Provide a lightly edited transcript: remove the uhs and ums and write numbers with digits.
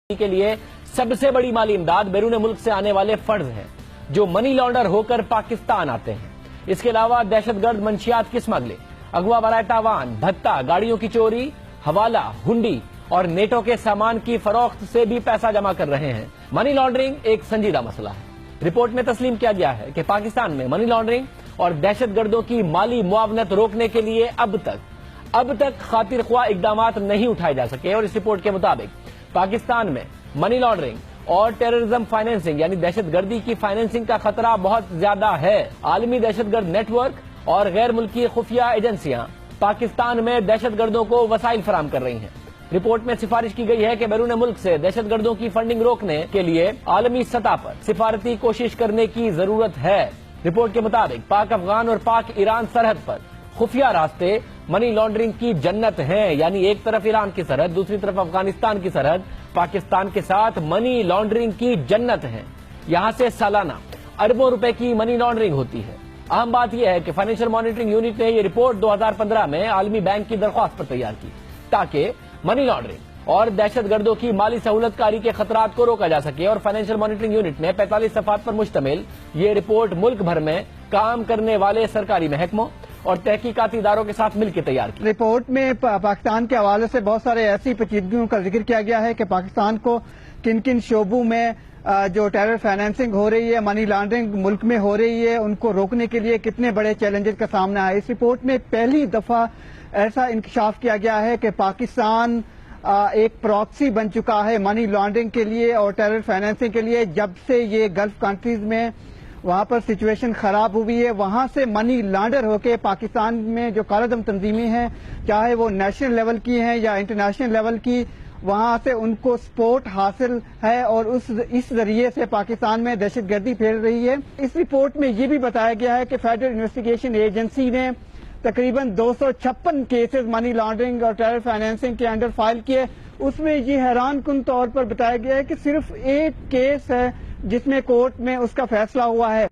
کے لیے سب سے بڑی مالی امداد بیرون ملک سے آنے والے فنڈز ہیں جو منی لانڈر ہو کر پاکستان آتے ہیں۔ اس کے علاوہ دہشت گرد منشیات کی اسمگلنگ، اغوا برائے تاوان، بھتہ، گاڑیوں کی چوری، حوالہ، ہنڈی اور نیٹو کے سامان کی فروخت سے بھی پیسہ جمع کر رہے ہیں۔ منی لانڈرنگ ایک سنجیدہ مسئلہ ہے۔ رپورٹ میں تسلیم کیا گیا ہے کہ پاکستان میں منی لانڈرنگ اور دہشت گردوں کی مالی معاونت روکنے کے لیے اب تک خاطر خواہ اقدامات نہیں اٹھائے جا سکے، اور اس رپورٹ کے مطابق پاکستان میں منی لانڈرنگ اور ٹیررزم فائنینسنگ یعنی دہشت گردی کی فائنینسنگ کا خطرہ بہت زیادہ ہے۔ عالمی دہشت گرد نیٹ ورک اور غیر ملکی خفیہ ایجنسیاں پاکستان میں دہشت گردوں کو وسائل فراہم کر رہی ہیں۔ رپورٹ میں سفارش کی گئی ہے کہ بیرون ملک سے دہشت گردوں کی فنڈنگ روکنے کے لیے عالمی سطح پر سفارتی کوشش کرنے کی ضرورت ہے۔ رپورٹ کے مطابق پاک افغان اور پاک ایران سرحد پر خفیہ راستے منی لانڈرنگ کی جنت ہیں، یعنی ایک طرف ایران کی سرحد، دوسری طرف افغانستان کی سرحد پاکستان کے ساتھ منی لانڈرنگ کی جنت ہیں۔ یہاں سے سالانہ اربوں روپے کی منی لانڈرنگ ہوتی ہے۔ اہم بات یہ ہے کہ فائنینشیل مانیٹرنگ یونٹ نے یہ رپورٹ 2015 میں عالمی بینک کی درخواست پر تیار کی تاکہ منی لانڈرنگ اور دہشت گردوں کی مالی سہولت کاری کے خطرات کو روکا جا سکے، اور فائنینشیل مانیٹرنگ یونٹ نے 45 صفحات پر مشتمل یہ رپورٹ ملک بھر میں کام کرنے والے سرکاری محکموں اور تحقیقاتی اداروں کے ساتھ مل کے تیار کی۔ رپورٹ میں پاکستان کے حوالے سے بہت سارے ایسی پیچیدگیوں کا ذکر کیا گیا ہے کہ پاکستان کو کن کن شعبوں میں جو ٹیرر فائنینسنگ ہو رہی ہے، منی لانڈرنگ ملک میں ہو رہی ہے، ان کو روکنے کے لیے کتنے بڑے چیلنجز کا سامنا ہے۔ اس رپورٹ میں پہلی دفعہ ایسا انکشاف کیا گیا ہے کہ پاکستان ایک پراکسی بن چکا ہے منی لانڈرنگ کے لیے اور ٹیرر فائنینسنگ کے لیے۔ جب سے یہ گلف کنٹریز میں وہاں پر سچویشن خراب ہوئی ہے، وہاں سے منی لانڈر ہو کے پاکستان میں جو کالہ دم تنظیمیں ہیں، چاہے وہ نیشنل لیول کی ہیں یا انٹرنیشنل لیول کی، وہاں سے ان کو سپورٹ حاصل ہے اور اس ذریعے سے پاکستان میں دہشت گردی پھیل رہی ہے۔ اس رپورٹ میں یہ بھی بتایا گیا ہے کہ فیڈرل انویسٹیگیشن ایجنسی نے تقریباً 256 کیسز منی لانڈرنگ اور ٹیرر فائنینسنگ کے انڈر فائل کیے۔ اس میں یہ حیران کن طور پر بتایا گیا ہے کہ صرف ایک کیس ہے جس میں کورٹ میں اس کا فیصلہ ہوا ہے۔